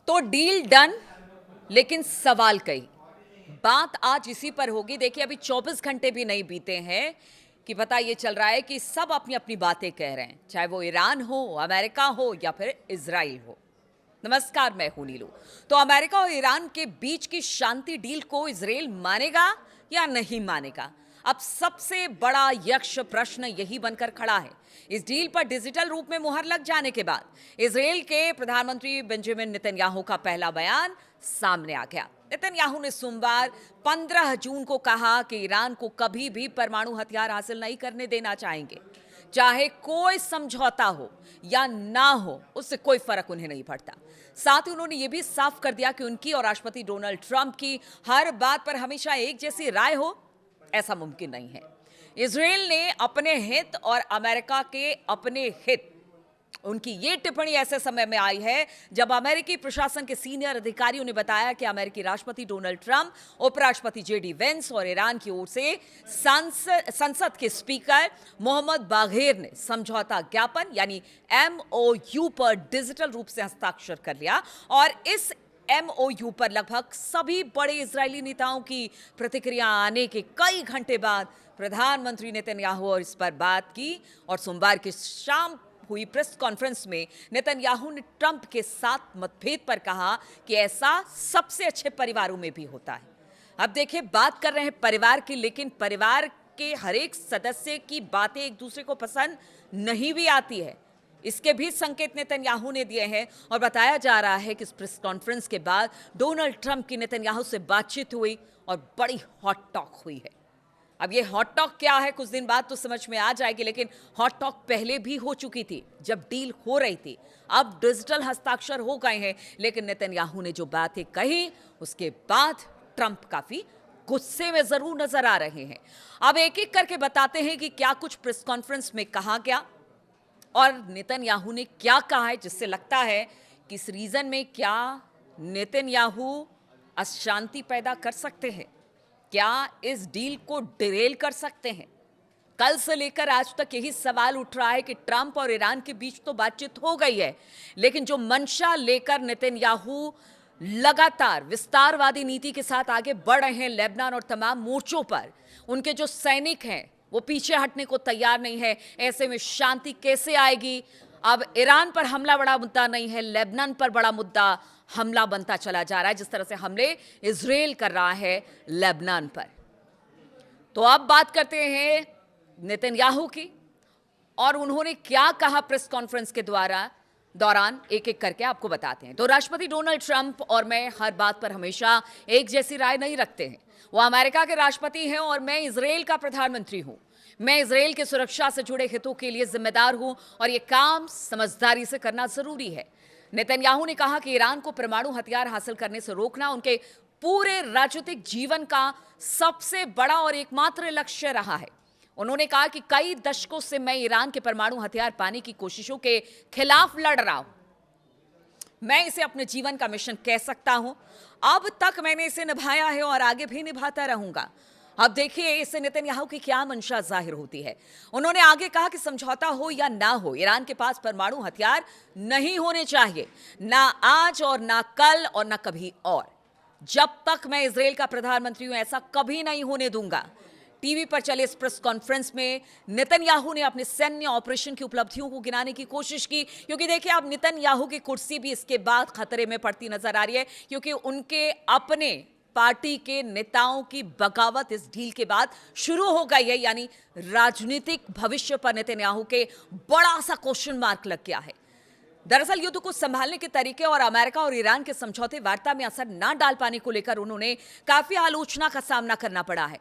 तो deal done, लेकिन सवाल कई। बात आज इसी पर होगी। देखिए, अभी 24 घंटे भी नहीं बीते हैं कि पता ये चल रहा है कि सब अपनी अपनी बातें कह रहे हैं, चाहे वो ईरान हो, अमेरिका हो या फिर इजराइल हो। नमस्कार, मैं हूं नीलू। तो अमेरिका और ईरान के बीच की शांति डील को इजराइल मानेगा या नहीं मानेगा? अब सबसे बड़ा यक्ष प्रश्न यही बनकर खड़ा है। इस डील पर डिजिटल रूप में मुहर लग जाने के बाद इजराइल के प्रधानमंत्री बेंजामिन नेतन्याहू का पहला बयान सामने आ गया। नेतन्याहू ने सोमवार 15 जून को कहा कि ईरान को कभी भी परमाणु हथियार हासिल नहीं करने देना चाहेंगे। चाहे कोई समझौता हो या ना हो, उससे कोई फर्क उन्हें नहीं पड़ता। साथ ही उन्होंने यह भी साफ कर दिया कि उनकी और राष्ट्रपति डोनाल्ड ट्रंप की हर बात पर हमेशा एक जैसी राय हो, ऐसा मुमकिन नहीं है। इजराइल ने अपने हित और अमेरिका के अपने हित, उनकी ये टिप्पणी ऐसे समय में आई है जब अमेरिकी प्रशासन के सीनियर अधिकारियों ने बताया कि अमेरिकी राष्ट्रपति डोनाल्ड ट्रंप, उपराष्ट्रपति जेडी वेंस और ईरान की ओर से संसद के स्पीकर मोहम्मद बाघेर ने समझौता ज्ञापन यानी एमओयू पर डिजिटल रूप से हस्ताक्षर कर लिया। और इस एमओयू पर लगभग सभी बड़े इजरायली नेताओं की प्रतिक्रिया आने के कई घंटे बाद प्रधानमंत्री नेतन्याहू और इस पर बात की। और सोमवार की शाम हुई प्रेस कॉन्फ्रेंस में नेतन्याहू ने ट्रंप के साथ मतभेद पर कहा कि ऐसा सबसे अच्छे परिवारों में भी होता है। अब देखिए, बात कर रहे हैं परिवार की, लेकिन परिवार के हर एक सदस्य की बातें एक दूसरे को पसंद नहीं भी आती है। इसके भी संकेत नेतन्याहू ने दिए हैं और बताया जा रहा है कि इस प्रेस कॉन्फ्रेंस के बाद डोनाल्ड ट्रंप की नेतन्याहू से बातचीत हुई और बड़ी हॉट टॉक हुई है। अब ये हॉट टॉक क्या है, कुछ दिन बाद तो समझ में आ जाएगी, लेकिन हॉट टॉक पहले भी हो चुकी थी जब डील हो रही थी। अब डिजिटल हस्ताक्षर हो गए हैं, लेकिन नेतन्याहू ने जो बातें कही उसके बाद ट्रंप काफी गुस्से में जरूर नजर आ रहे हैं। अब एक एक करके बताते हैं कि क्या कुछ प्रेस कॉन्फ्रेंस में कहा गया और नेतन्याहू ने क्या कहा है, जिससे लगता है कि इस रीजन में क्या नेतन्याहू अशांति पैदा कर सकते हैं, क्या इस डील को डिरेल कर सकते हैं। कल से लेकर आज तक यही सवाल उठ रहा है कि ट्रंप और ईरान के बीच तो बातचीत हो गई है, लेकिन जो मंशा लेकर नेतन्याहू लगातार विस्तारवादी नीति के साथ आगे बढ़ रहे हैं लेबनान और तमाम मोर्चों पर, उनके जो सैनिक हैं वो पीछे हटने को तैयार नहीं है। ऐसे में शांति कैसे आएगी? अब ईरान पर हमला बड़ा मुद्दा नहीं है, लेबनान पर बड़ा मुद्दा हमला बनता चला जा रहा है, जिस तरह से हमले इजराइल कर रहा है लेबनान पर। तो अब बात करते हैं नेतन्याहू की और उन्होंने क्या कहा प्रेस कॉन्फ्रेंस के दौरान एक एक करके आपको बताते हैं। तो राष्ट्रपति डोनाल्ड ट्रंप और मैं हर बात पर हमेशा एक जैसी राय नहीं रखते हैं। वो अमेरिका के राष्ट्रपति हैं और मैं इजराइल का प्रधानमंत्री हूं। मैं इजराइल के सुरक्षा से जुड़े हितों के लिए जिम्मेदार हूं और यह काम समझदारी से करना जरूरी है। नेतन्याहू ने कहा कि ईरान को परमाणु हथियार हासिल करने से रोकना उनके पूरे राजनीतिक जीवन का सबसे बड़ा और एकमात्र लक्ष्य रहा है। उन्होंने कहा कि कई दशकों से मैं ईरान के परमाणु हथियार पाने की कोशिशों के खिलाफ लड़ रहा हूं। मैं इसे अपने जीवन का मिशन कह सकता हूं। अब तक मैंने इसे निभाया है और आगे भी निभाता रहूंगा। अब देखिए इससे नेतन्याहू की क्या मंशा जाहिर होती है। उन्होंने आगे कहा कि समझौता हो या ना हो, ईरान के पास परमाणु हथियार नहीं होने चाहिए, ना आज और ना कल और ना कभी और। जब तक मैं इजराइल का प्रधानमंत्री हूं ऐसा कभी नहीं होने दूंगा। टीवी पर चले इस प्रेस कॉन्फ्रेंस में नेतन्याहू ने अपने सैन्य ऑपरेशन की उपलब्धियों को गिनाने की कोशिश की, क्योंकि देखिए अब नेतन्याहू की कुर्सी भी इसके बाद खतरे में पड़ती नजर आ रही है, क्योंकि उनके अपने पार्टी के नेताओं की बगावत इस डील के बाद शुरू हो गई है। यानी राजनीतिक भविष्य पर नेतन्याहू के बड़ा सा क्वेश्चन मार्क लग गया है। दरअसल युद्ध को संभालने के तरीके और अमेरिका और ईरान के समझौते वार्ता में असर न डाल पाने को लेकर उन्होंने काफी आलोचना का सामना करना पड़ा है।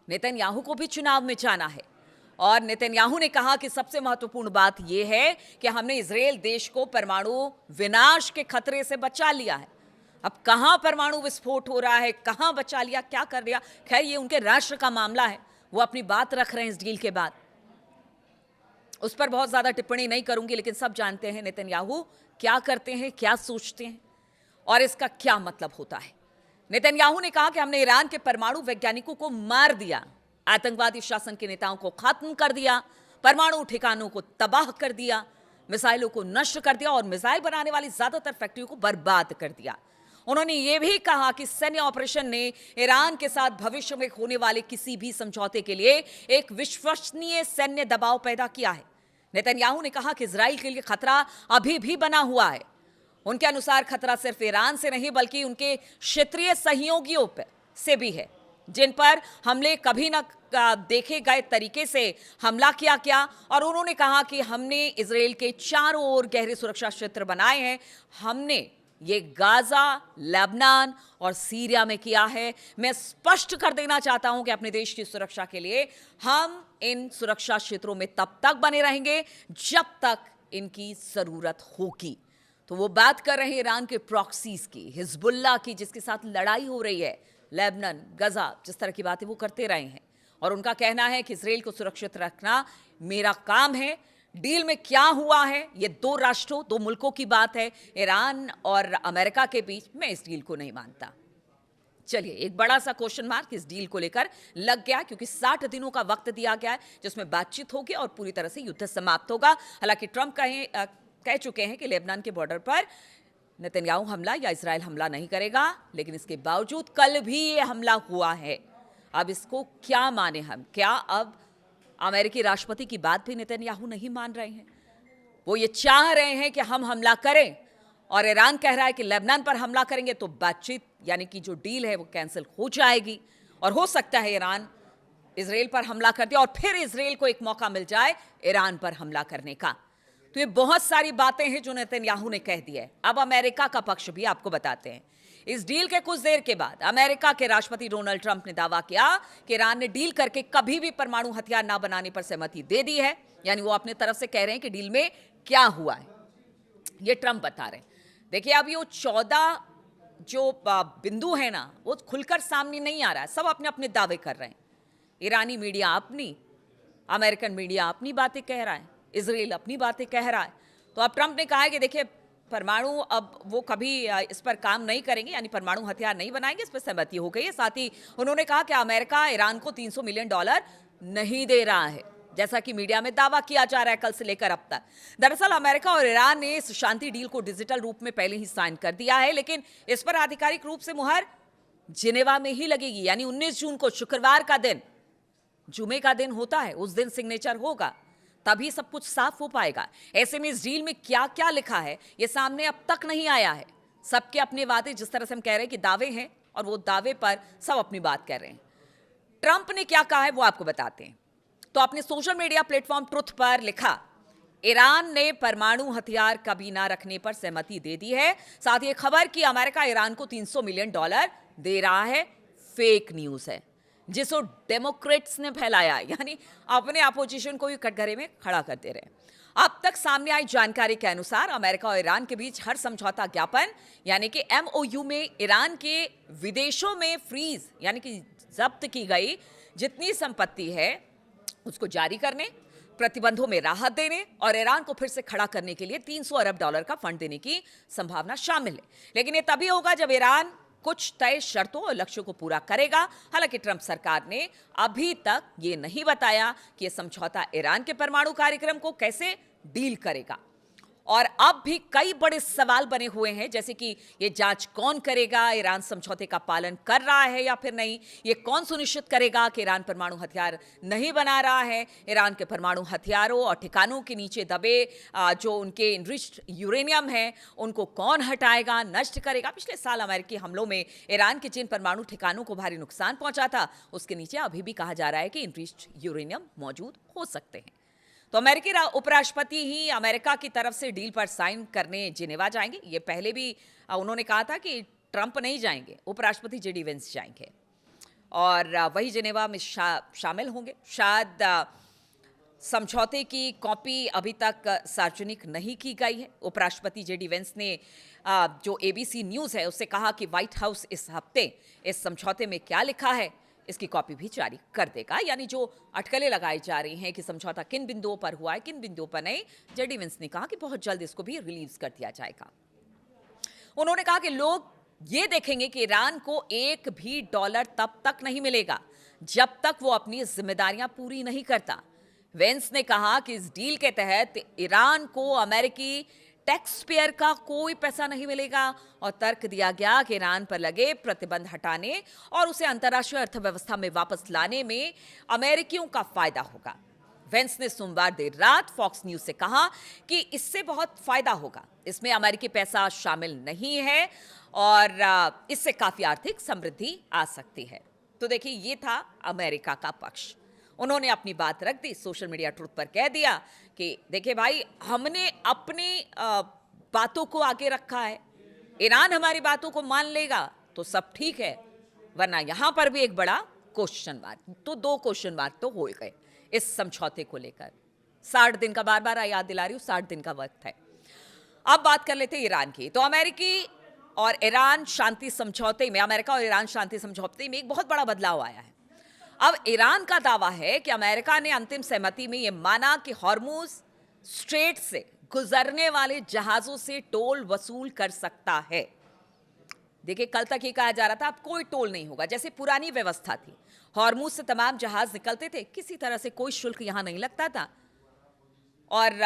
नेतन्याहू को भी चुनाव में जाना है और नेतन्याहू ने कहा कि सबसे महत्वपूर्ण बात यह है कि हमने इजराइल देश को परमाणु विनाश के खतरे से बचा लिया है। अब कहां परमाणु विस्फोट हो रहा है, कहां बचा लिया, क्या कर लिया, खैर ये उनके राष्ट्र का मामला है, वो अपनी बात रख रहे हैं इस डील के बाद। उस पर बहुत ज्यादा टिप्पणी नहीं करूंगी, लेकिन सब जानते हैं नेतन्याहू क्या करते हैं, क्या सोचते हैं और इसका क्या मतलब होता है। नेतन्याहू ने कहा कि हमने ईरान के परमाणु वैज्ञानिकों को मार दिया, आतंकवादी शासन के नेताओं को खत्म कर दिया, परमाणु ठिकानों को तबाह कर दिया। मिसाइलों को नष्ट कर दिया और मिसाइल बनाने वाली ज्यादातर फैक्ट्रियों को बर्बाद कर दिया। उन्होंने यह भी कहा कि सैन्य ऑपरेशन ने ईरान के साथ भविष्य में होने वाले किसी भी समझौते के लिए एक विश्वसनीय सैन्य दबाव पैदा किया है। नेतन्याहू ने कहा कि इजराइल के लिए खतरा अभी भी बना हुआ है। उनके अनुसार खतरा सिर्फ ईरान से नहीं बल्कि उनके क्षेत्रीय सहयोगियों पर से भी है, जिन पर हमले कभी न देखे गए तरीके से हमला किया गया। और उन्होंने कहा कि हमने इजराइल के चारों ओर गहरे सुरक्षा क्षेत्र बनाए हैं। हमने ये गाजा, लेबनान और सीरिया में किया है। मैं स्पष्ट कर देना चाहता हूं कि अपने देश की सुरक्षा के लिए हम इन सुरक्षा क्षेत्रों में तब तक बने रहेंगे जब तक इनकी जरूरत होगी। तो वो बात कर रहे हैं ईरान के प्रॉक्सीज की, हिजबुल्लाह की, जिसके साथ लड़ाई हो रही है, लेबनान, गजा, जिस तरह की बातें वो करते रहे हैं। और उनका कहना है कि इजराइल को सुरक्षित रखना मेरा काम है। डील में क्या हुआ है, ये दो राष्ट्रों, दो मुल्कों की बात है, ईरान और अमेरिका के बीच। मैं इस डील को नहीं मानता। चलिए, एक बड़ा सा क्वेश्चन मार्क इस डील को लेकर लग गया, क्योंकि 60 दिनों का वक्त दिया गया है जिसमें बातचीत होगी और पूरी तरह से युद्ध समाप्त होगा। हालांकि ट्रंप कह चुके हैं कि लेबनान के बॉर्डर पर नेतन्याहू हमला या इजराइल हमला नहीं करेगा, लेकिन इसके बावजूद कल भी ये हमला हुआ है। अब इसको क्या माने हम? क्या अब अमेरिकी राष्ट्रपति की बात भी नेतन्याहू नहीं मान रहे हैं? वो ये चाह रहे हैं कि हम हमला करें और ईरान कह रहा है कि लेबनान पर हमला करेंगे तो बातचीत यानी कि जो डील है वो कैंसिल हो जाएगी और हो सकता है ईरान इजराइल पर हमला कर दे और फिर इजराइल को एक मौका मिल जाए ईरान पर हमला करने का। तो ये बहुत सारी बातें हैं जो नेतन्याहू ने कह दी है। अब अमेरिका का पक्ष भी आपको बताते हैं। इस डील के कुछ देर के बाद अमेरिका के राष्ट्रपति डोनाल्ड ट्रंप ने दावा किया कि ईरान ने डील करके कभी भी परमाणु हथियार ना बनाने पर सहमति दे दी है। यानी वो अपने तरफ से कह रहे हैं कि डील में क्या हुआ है, ये ट्रंप बता रहे हैं। देखिए, अब ये 14 जो बिंदु है ना, वो खुलकर सामने नहीं आ रहा है। सब अपने अपने दावे कर रहे हैं। ईरानी मीडिया अपनी, अमेरिकन मीडिया अपनी बातें कह रहा है, इजराइल अपनी बातें कह रहा है। तो अब ट्रंप ने कहा है कि देखिए, परमाणु अब वो कभी इस पर काम नहीं करेंगे, यानी परमाणु हथियार नहीं बनाएंगे, इस पर सहमति हो गई है। साथ ही उन्होंने कहा कि अमेरिका ईरान को $300 मिलियन नहीं दे रहा है, जैसा कि मीडिया में दावा किया जा रहा है कल से लेकर अब तक। दरअसल अमेरिका और ईरान ने इस शांति डील को डिजिटल रूप में पहले ही साइन कर दिया है, लेकिन इस पर आधिकारिक रूप से मुहर जिनेवा में ही लगेगी। यानी 19 जून को, शुक्रवार का दिन, जुमे का दिन होता है, उस दिन सिग्नेचर होगा, तभी सब कुछ साफ हो पाएगा। ऐसे में इस डील में क्या क्या लिखा है ये सामने अब तक नहीं आया है। सबके अपने वादे, जिस तरह से हम कह रहे हैं कि दावे हैं, और वो दावे पर सब अपनी बात कर रहे हैं। ट्रंप ने क्या कहा है वो आपको बताते हैं। तो अपने सोशल मीडिया प्लेटफॉर्म ट्रुथ पर लिखा, ईरान ने परमाणु हथियार कभी ना रखने पर सहमति दे दी है। साथ ही खबर कि अमेरिका ईरान को $300 मिलियन दे रहा है, फेक न्यूज है जिसको डेमोक्रेट्स ने फैलाया, यानी अपने अपोजिशन को ही कटघरे में खड़ा करते रहे। अब तक सामने आई जानकारी के अनुसार अमेरिका और ईरान के बीच हर समझौता ज्ञापन यानी कि MOU में ईरान के विदेशों में फ्रीज यानी कि जब्त की गई जितनी संपत्ति है उसको जारी करने, प्रतिबंधों में राहत देने और ईरान को फिर से खड़ा करने के लिए $300 अरब का फंड देने की संभावना शामिल है। लेकिन ये तभी होगा जब ईरान कुछ तय शर्तों और लक्ष्यों को पूरा करेगा। हालांकि ट्रंप सरकार ने अभी तक ये नहीं बताया कि यह समझौता ईरान के परमाणु कार्यक्रम को कैसे डील करेगा। और अब भी कई बड़े सवाल बने हुए हैं, जैसे कि ये जांच कौन करेगा, ईरान समझौते का पालन कर रहा है या फिर नहीं, ये कौन सुनिश्चित करेगा कि ईरान परमाणु हथियार नहीं बना रहा है, ईरान के परमाणु हथियारों और ठिकानों के नीचे दबे जो उनके इनरिच्ड यूरेनियम है उनको कौन हटाएगा, नष्ट करेगा। पिछले साल अमेरिकी हमलों में ईरान के जिन परमाणु ठिकानों को भारी नुकसान पहुंचा था उसके नीचे अभी भी कहा जा रहा है कि इनरिच्ड यूरेनियम मौजूद हो सकते हैं। तो अमेरिकी उपराष्ट्रपति ही अमेरिका की तरफ से डील पर साइन करने जिनेवा जाएंगे। ये पहले भी उन्होंने कहा था कि ट्रंप नहीं जाएंगे, उपराष्ट्रपति JD वेंस जाएंगे और वही जिनेवा में शामिल होंगे। शायद समझौते की कॉपी अभी तक सार्वजनिक नहीं की गई है। उपराष्ट्रपति JD वेंस ने जो ABC न्यूज़ है उससे कहा कि व्हाइट हाउस इस हफ्ते इस समझौते में क्या लिखा है इसकी कॉपी भी जारी कर देगा। यानी जो अटकलें लगाई जा रही हैं कि समझौता किन बिंदुओं पर हुआ है, किन बिंदुओं पर नहीं, JD वेंस ने कहा कि बहुत जल्द इसको भी रिलीज कर दिया जाएगा। उन्होंने कहा कि लोग ये देखेंगे कि ईरान को $1 भी तब तक नहीं मिलेगा जब तक वो अपनी जिम्मेदारियां पूरी नहीं करता। वेंस ने कहा कि इस डील के तहत ईरान को अमेरिकी टैक्स पेयर का कोई पैसा नहीं मिलेगा और तर्क दिया गया कि ईरान पर लगे प्रतिबंध हटाने और उसे अंतर्राष्ट्रीय अर्थव्यवस्था में वापस लाने में अमेरिकियों का फायदा होगा। वेंस ने सोमवार देर रात फॉक्स न्यूज से कहा कि इससे बहुत फायदा होगा, इसमें अमेरिकी पैसा शामिल नहीं है और इससे काफी आर्थिक समृद्धि आ सकती है। तो देखिए, ये था अमेरिका का पक्ष। उन्होंने अपनी बात रख दी, सोशल मीडिया ट्रुथ पर कह दिया कि देखिए भाई, हमने अपनी बातों को आगे रखा है, ईरान हमारी बातों को मान लेगा तो सब ठीक है, वरना यहां पर भी एक बड़ा क्वेश्चन मार्क। तो 2 क्वेश्चन मार्क तो हो गए इस समझौते को लेकर। 60 दिन का, बार बार याद दिला रही हूं, 60 दिन का वक्त है। अब बात कर लेते हैं ईरान की। तो अमेरिकी और ईरान शांति समझौते में, अमेरिका और ईरान शांति समझौते में एक बहुत बड़ा बदलाव आया है। अब ईरान का दावा है कि अमेरिका ने अंतिम सहमति में यह माना कि हॉर्मुज स्ट्रेट से गुजरने वाले जहाजों से टोल वसूल कर सकता है। देखिए, कल तक ये कहा जा रहा था अब कोई टोल नहीं होगा, जैसे पुरानी व्यवस्था थी। हॉर्मुज से तमाम जहाज निकलते थे, किसी तरह से कोई शुल्क यहां नहीं लगता था। और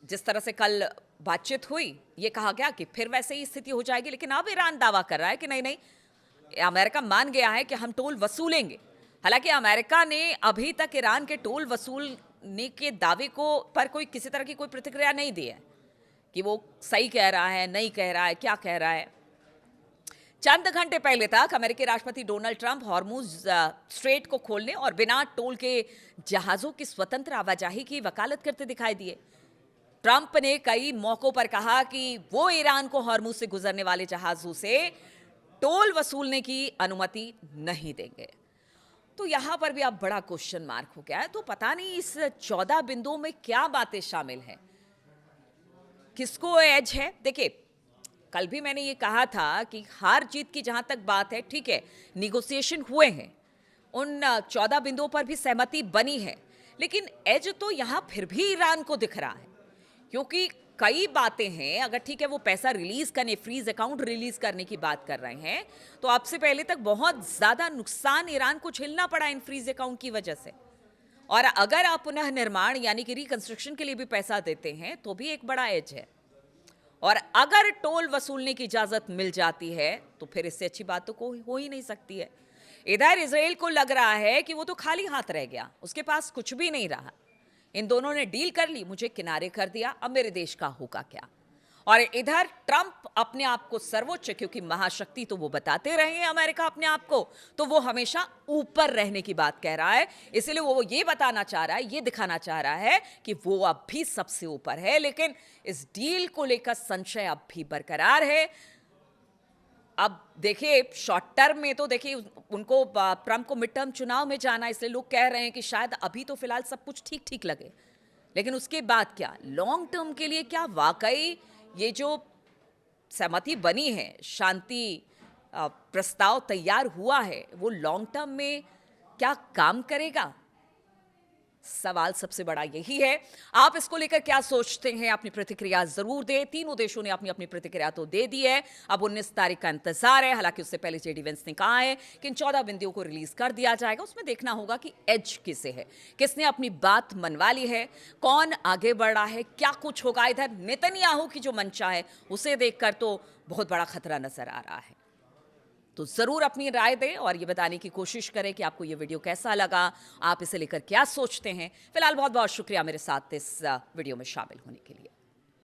जिस तरह से कल बातचीत हुई, ये कहा गया कि फिर वैसे ही स्थिति हो जाएगी। लेकिन अब ईरान दावा कर रहा है कि नहीं नहीं, अमेरिका मान गया है कि हम टोल वसूलेंगे। हालांकि अमेरिका ने अभी तक ईरान के टोल वसूलने के दावे को पर कोई किसी तरह की कोई प्रतिक्रिया नहीं दी है कि वो सही कह रहा है, नहीं कह रहा है, क्या कह रहा है। चंद घंटे पहले तक अमेरिकी राष्ट्रपति डोनाल्ड ट्रंप हॉर्मुज स्ट्रेट को खोलने और बिना टोल के जहाजों की स्वतंत्र आवाजाही की वकालत करते दिखाई दिए। ट्रंप ने कई मौकों पर कहा कि वो ईरान को हॉर्मुज से गुजरने वाले जहाजों से टोल वसूलने की अनुमति नहीं देंगे। तो यहां पर भी अब बड़ा क्वेश्चन मार्क हो गया है। तो पता नहीं इस 14 बिंदुओं में क्या बातें शामिल हैं, किसको एज है। देखिए, कल भी मैंने ये कहा था कि हार जीत की जहां तक बात है, ठीक है, निगोसिएशन हुए हैं, उन 14 बिंदुओं पर भी सहमति बनी है, लेकिन एज तो यहां फिर भी ईरान को दिख रहा है। क्योंकि कई बातें हैं, अगर ठीक है वो पैसा रिलीज करने, फ्रीज अकाउंट रिलीज करने की बात कर रहे हैं, तो अब से पहले तक बहुत ज्यादा नुकसान ईरान को झेलना पड़ा इन फ्रीज अकाउंट की वजह से। और अगर आप पुनः निर्माण यानी कि रिकंस्ट्रक्शन के लिए भी पैसा देते हैं तो भी एक बड़ा एज है। और अगर टोल वसूलने की इजाजत मिल जाती है तो फिर इससे अच्छी बात तो कोई हो ही नहीं सकती है। इधर इजराइल को लग रहा है कि वो तो खाली हाथ रह गया, उसके पास कुछ भी नहीं रहा। इन दोनों ने डील कर ली, मुझे किनारे कर दिया, अब मेरे देश का होगा क्या। और इधर ट्रंप अपने आप को सर्वोच्च, क्योंकि महाशक्ति तो वो बताते रहे हैं अमेरिका अपने आप को, तो वो हमेशा ऊपर रहने की बात कह रहा है। इसलिए वो ये बताना चाह रहा है, ये दिखाना चाह रहा है कि वो अब भी सबसे ऊपर है। लेकिन इस डील को लेकर संशय अब भी बरकरार है। अब देखिए, शॉर्ट टर्म में तो देखिए उनको, ट्रंप को मिड टर्म चुनाव में जाना, इसलिए लोग कह रहे हैं कि शायद अभी तो फिलहाल सब कुछ ठीक ठीक लगे, लेकिन उसके बाद क्या, लॉन्ग टर्म के लिए क्या वाकई ये जो सहमति बनी है, शांति प्रस्ताव तैयार हुआ है, वो लॉन्ग टर्म में क्या काम करेगा? सवाल सबसे बड़ा यही है। आप इसको लेकर क्या सोचते हैं? अपनी प्रतिक्रिया जरूर दें। तीनों देशों ने अपनी अपनी प्रतिक्रिया तो दे दी है, अब 19 तारीख का इंतजार है। हालांकि उससे पहले जेडी वेंस ने कहा है कि इन 14 बिंदुओं को रिलीज कर दिया जाएगा। उसमें देखना होगा कि एज किसे है, किसने अपनी बात मनवा ली है, कौन आगे बढ़ रहा है, क्या कुछ होगा। इधर नेतन्याहू की जो मंशा है उसे देखकर तो बहुत बड़ा खतरा नजर आ रहा है। तो जरूर अपनी राय दें और ये बताने की कोशिश करें कि आपको ये वीडियो कैसा लगा, आप इसे लेकर क्या सोचते हैं। फिलहाल बहुत बहुत शुक्रिया मेरे साथ इस वीडियो में शामिल होने के लिए।